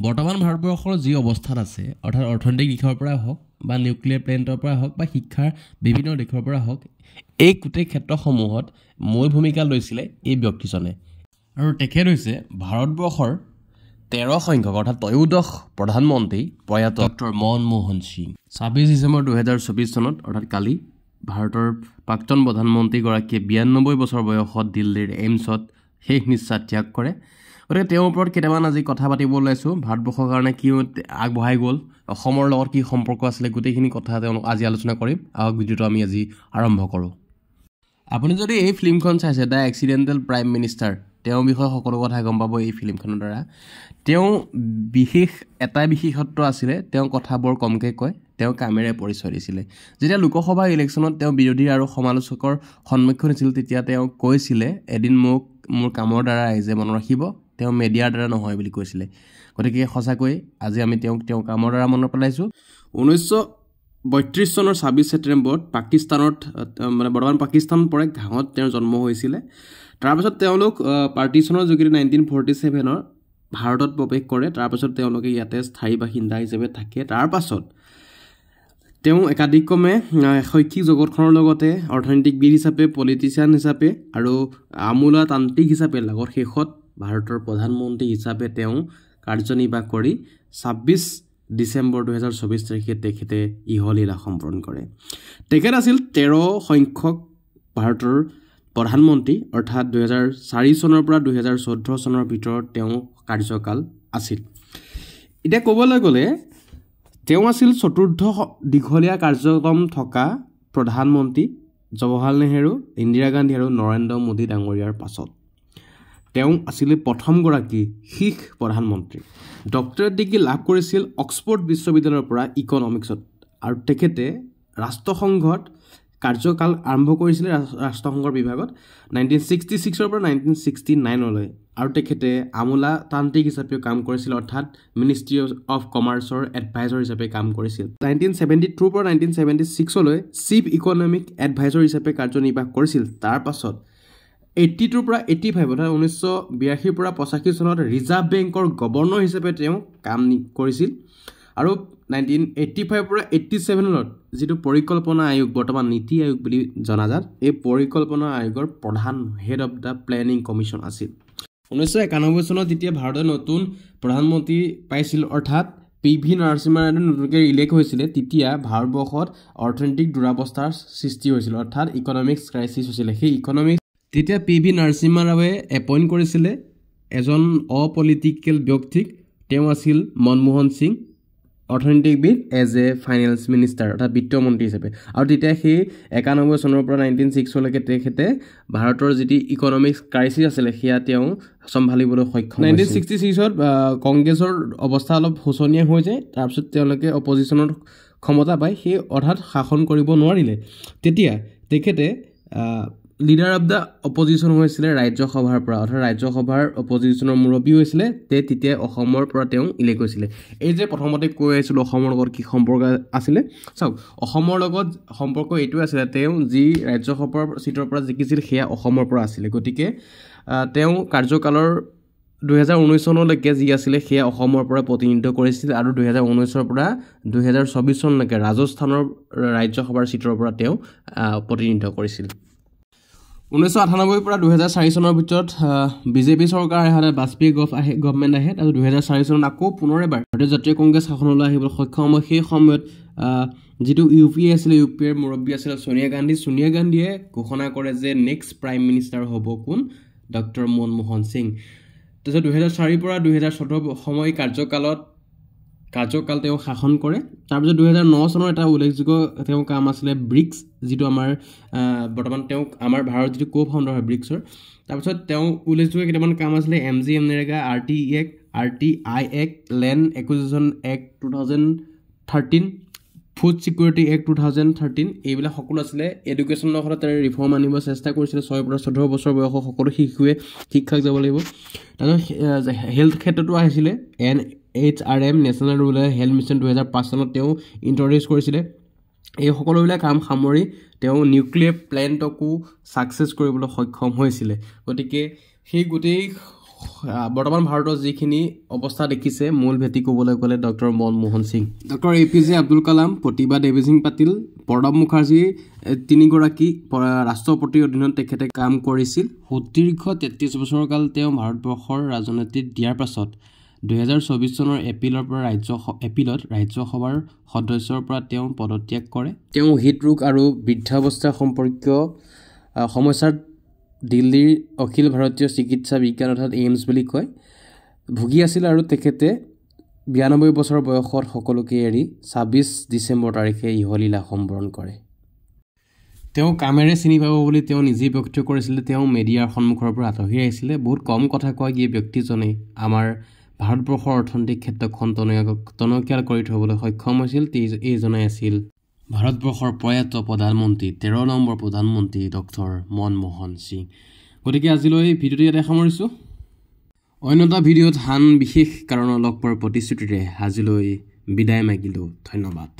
বৰ্তমান ভাৰতবৰ্ষৰ যি অৱস্থাত আছে অৰ্থাৎ অৰ্থনৈতিক দিশৰ পৰাই হওক বা নিউক্লিয়াৰ প্লেণ্টৰ পৰাই হওক বা শিক্ষাৰ বিভিন্ন দিশৰ পৰা হওক এই গোটেই ক্ষেত্ৰসমূহত মূল ভূমিকা লৈছিলে এই ব্যক্তিজনে আৰু তেখেত হৈছে ভাৰতবৰ্ষৰ 13 সংখ্যক অৰ্থাৎ ত্ৰয়োদশ প্ৰধানমন্ত্ৰী প্ৰয়াত ডক্টৰ মনমোহন সিং 26 ডিচেম্বৰ 2024 চনত অৰ্থাৎ কালি ভাৰতৰ প্ৰাক্তন প্ৰধানমন্ত্ৰীগৰাকীয়ে 92 বছৰ বয়সত দিল্লীৰ এইমছত শেষ নিশ্বাস ত্যাগ কৰে গতিকে তেওঁৰ ওপৰত কেইটামান আজি কথা পাতিব ওলাইছোঁ ভাৰতবৰ্ষৰ কাৰণে কি আগবঢ়াই গ'ল অসমৰ লগত কি সম্পৰ্ক আছিলে গোটেইখিনি কথা তেওঁলোক আজি আলোচনা কৰিম আৰু ভিডিঅ'টো আমি আজি আৰম্ভ কৰোঁ আপুনি যদি এই ফিল্মখন চাইছে দ্য এক্সিডেণ্টেল প্ৰাইম মিনিষ্টাৰ তেওঁৰ বিষয়ে সকলো কথা গম পাব এই ফিল্মখনৰ দ্বাৰা তেওঁ বিশেষ এটাই বিশেষত্ব আছিলে তেওঁ কথাবোৰ কমকৈ কয় তেওঁ কামেৰে পৰিচয় দিছিলে যেতিয়া লোকসভা ইলেকশ্যনত তেওঁ বিৰোধী আৰু সমালোচকৰ সন্মুখীন হৈছিল তেতিয়া তেওঁ কৈছিলে এদিন মোক মোৰ কামৰ দ্বাৰা ৰাইজে মনত ৰাখিব তেওঁ মিডিয়াৰ দ্বাৰা নহয় বুলি কৈছিলে গতিকে সঁচাকৈ আজি আমি তেওঁ কামৰ দ্বাৰা মনত পেলাইছোঁ 1932 চনৰ 26 ছেপ্টেম্বৰত পাকিস্তানত মানে বৰ্তমান পাকিস্তান পৰে ঘাঁহত তেওঁৰ জন্ম হৈছিলে তাৰপিছত তেওঁলোক পাৰ্টিশ্যনৰ যোগেদি 1947ৰ ভাৰতত প্ৰৱেশ কৰে তাৰপিছত তেওঁলোকে ইয়াতে স্থায়ী বাসিন্দা হিচাপে থাকে তাৰপাছত তেওঁ একাধিক্ৰমে শৈক্ষিক জগতখনৰ লগতে অৰ্থনৈতিকবিদ হিচাপে পলিটিচিয়ান হিচাপে আৰু আমোলাতান্ত্ৰিক হিচাপে লগত শেষত ভাৰতৰ প্ৰধানমন্ত্ৰী হিচাপে তেওঁ কাৰ্যনিৰ্বাহ কৰি 26 ডিচেম্বৰ 2024 তাৰিখে তেখেতে ইহলীলা সম্পন্ন কৰে তেখেত আছিল 13 সংখ্যক ভাৰতৰ প্ৰধানমন্ত্ৰী অৰ্থাৎ 2004 চনৰ পৰা 2014 চনৰ ভিতৰত তেওঁ কাৰ্যকাল আছিল এতিয়া ক'বলৈ গ'লে তেওঁ আছিল চতুৰ্থ দীঘলীয়া কাৰ্যক্ৰম থকা প্ৰধানমন্ত্ৰী জৱাহৰলাল নেহৰু ইন্দিৰা গান্ধী আৰু নৰেন্দ্ৰ মোদী ডাঙৰীয়াৰ পাছত তেওঁ আছিল প্ৰথমগৰাকী শিখ প্ৰধানমন্ত্ৰী ডক্টৰেট ডিগ্ৰী লাভ কৰিছিল অক্সফৰ্ড বিশ্ববিদ্যালয়ৰ পৰা ইকনমিক্সত আৰু তেখেতে ৰাষ্ট্ৰসংঘত কাৰ্যকাল আৰম্ভ কৰিছিলে ৰাষ্ট্ৰসংঘৰ বিভাগত 1966 পৰা 1969লৈ আৰু তেখেতে আমোলাতান্ত্ৰিক হিচাপে কাম কৰিছিল অৰ্থাৎ মিনিষ্ট্ৰী অফ কমাৰ্চৰ এডভাইজৰ হিচাপে কাম কৰিছিল 1972 পৰা 1976লৈ চিফ ইকনমিক এডভাইজৰ হিচাপে কাৰ্যনিৰ্বাহ কৰিছিল তাৰ পাছত 82 পৰা 85 অৰ্থাৎ 1982 পৰা 85 চনত ৰিজাৰ্ভ বেংকৰ গভৰ্ণৰ হিচাপে তেওঁ কাম কৰিছিল আৰু 1985 পৰা 87ত যেটো পৰিকল্পনা আয়োগ বৰ্তমান নীতি আয়োগ বুলি জনাজাত এই পৰিকল্পনা আয়োগৰ প্ৰধান head of the planning commission আছিল 1991 চনত যেতিয়া ভাৰতে নতুন প্ৰধানমন্ত্ৰী পাইছিল অৰ্থাৎ পিভি নৰসিম্হা ৰাওৱে নতুনকৈ ইলেক্ট হৈছিলে তেতিয়া ভাৰতবৰ্ষত অৰ্থনৈতিক দুৰৱস্থাৰ সৃষ্টি হৈছিল অৰ্থাৎ ইকনমিক্স ক্ৰাইচিছ হৈছিল সেই ইকনমিক্স তেতিয়া পিভি নৰসিম্হা ৰাওৱে এপইণ্ট কৰিছিলে এজন অপলিটিকেল ব্যক্তিক তেওঁ আছিল মনমোহন সিং অৰ্থনৈতিকবিদ এজ এ ফাইনেন্স মিনিষ্টাৰ অৰ্থাৎ বিত্তমন্ত্ৰী হিচাপে আৰু তেতিয়া সেই 91 চনৰ পৰা 1996লৈকে তেখেতে ভাৰতৰ যিটো ইকনমিক্স ক্ৰাইচিছ আছিলে সেয়া তেওঁ চম্ভালিবলৈ সক্ষম হৈছিল 1966ত কংগ্ৰেছৰ অৱস্থা অলপ শোচনীয় হৈ যায় তাৰপিছত তেওঁলোকে অপজিশ্যনৰ ক্ষমতা পায় সেই অৰ্থাৎ শাসন কৰিব নোৱাৰিলে তেতিয়া তেখেতে লিডাৰ অফ দা অপজিশ্যন হৈছিলে ৰাজ্যসভাৰ পৰা অৰ্থাৎ ৰাজ্যসভাৰ অপজিশ্যনৰ মুৰব্বী হৈছিলে তেতিয়া অসমৰ পৰা তেওঁ ইলেক্ট হৈছিলে এই যে প্ৰথমতে কৈ আছিল অসমৰ লগত কি সম্পৰ্ক আছিলে চাওক অসমৰ লগত সম্পৰ্ক এইটো আছিলে তেওঁ যি ৰাজ্যসভাৰ সিটৰ পৰা জিকিছিল সেয়া অসমৰ পৰা আছিলে গতিকে তেওঁ কাৰ্যকালৰ 2019 চনলৈকে যি আছিলে সেয়া অসমৰ পৰা প্ৰতিনিধিত্ব কৰিছিল আৰু 2019ৰ পৰা 2024 চনলৈকে ৰাজস্থানৰ ৰাজ্যসভাৰ সিটৰ পৰা তেওঁ প্ৰতিনিধিত্ব কৰিছিল 1998 পৰা 2004 চনৰ ভিতৰত বিজেপি চৰকাৰ আহে বাজপেয়ী গভৰ্ণমেণ্ট আহে আৰু 2004 চনত আকৌ পুনৰ এবাৰ ভাৰতীয় জাতীয় কংগ্ৰেছ শাসনলৈ আহিবলৈ সক্ষম হয় সেই সময়ত যেটো ইউপিএ আছিল ইউপিএৰ মুৰব্বী আছিল সোনিয়া গান্ধীয়ে ঘোষণা কৰে যে নেক্সট প্ৰাইম মিনিষ্টাৰ হ'ব কোন ডক্টৰ মনমোহন সিং তাৰপিছত 2004 পৰা 2017 সময় কাৰ্যকাল তেওঁ শাসন কৰে তাৰপিছত 2009 চনৰ এটা উল্লেখযোগ্য তেওঁ কাম আছিলে ব্ৰিক্স যেটো আমাৰ বৰ্তমান তেওঁ আমাৰ ভাৰত যেটো কো-ফাউণ্ডাৰ হয় ব্ৰিক্সৰ তাৰপিছত তেওঁ উল্লেখযোগ্য কেইটামান কাম আছিলে MGNREGA RTI act land acquisition act 2013 food security act 2013 এইবিলাক সকলো আছিলে এডুকেশ্যনৰ ক্ষেত্ৰত তেওঁ ৰিফৰ্ম আনিব চেষ্টা কৰিছিল 6 পৰা 14 বছৰ বয়সৰ সকলো শিশুৱে শিক্ষাক যাব লাগিব তাৰপিছত হেল্থ ক্ষেত্ৰতো আহিছিলে NHRM national rural health mission 2005 চনত তেওঁ ইন্ট্ৰডিউচ কৰিছিলে এই সকলোবিলাক কাম সামৰি তেওঁ নিউক্লিয়াৰ প্লেণ্টকো সাকসেস কৰিবলৈ সক্ষম হৈছিল গতিকে সেই গোটেই বৰ্তমান ভাৰতৰ যিখিনি অৱস্থা দেখিছে মূল ভেটি ক'বলৈ গ'লে doctor Manmohan Singh, doctor APJ Abdul Kalam, প্ৰতিভা দেৱী সিং পাটিল, প্ৰণৱ মুখাৰ্জী, তিনিগৰাকী ৰাষ্ট্ৰপতিৰ অধীনত তেখেতে কাম কৰিছিল। সুদীৰ্ঘ 33 বছৰ কাল তেওঁ ভাৰতবৰ্ষৰ ৰাজনীতিত দিয়াৰ পাছত 2024 চনৰ এপ্ৰিলত ৰাজ্যসভাৰ সদস্যৰ পৰা তেওঁ পদত্যাগ কৰে। তেওঁ হৃদৰোগ আৰু বৃদ্ধাৱস্থা সম্পৰ্কীয় সমস্যাত দিল্লীৰ অখিল ভাৰতীয় চিকিৎসা বিজ্ঞান অৰ্থাৎ এইমছ বুলি কয় ভুগি আছিল আৰু তেখেতে 92 বছৰ বয়সত সকলোকে এৰি 26 ডিচেম্বৰ তাৰিখে ইহলীলা সম্বৰণ কৰে। তেওঁ কামেৰে চিনি পাব বুলি তেওঁ নিজেই ব্যক্ত কৰিছিলে। তেওঁ মিডিয়াৰ সন্মুখৰ পৰা আঁতৰি আহিছিলে। বহুত কম কথা কয় এই ব্যক্তিজনে আমাৰ ভাৰতবৰ্ষৰ অৰ্থনৈতিক ক্ষেত্ৰখন টনকিয়াল কৰি থবলৈ সক্ষম হৈছিল। এইজনে আছিল ভাৰতবৰ্ষৰ প্ৰয়াত প্ৰধানমন্ত্ৰী 13 নম্বৰ প্ৰধানমন্ত্ৰী ডক্টৰ মনমোহন সিং। গতিকে আজিলৈ ভিডিঅ'টো ইয়াতে সামৰিছোঁ। অন্য এটা ভিডিঅ'ত বিশেষ কাৰণত লগ পোৱাৰ প্ৰতিশ্ৰুতিৰে আজিলৈ বিদায় মাগিলোঁ। ধন্যবাদ।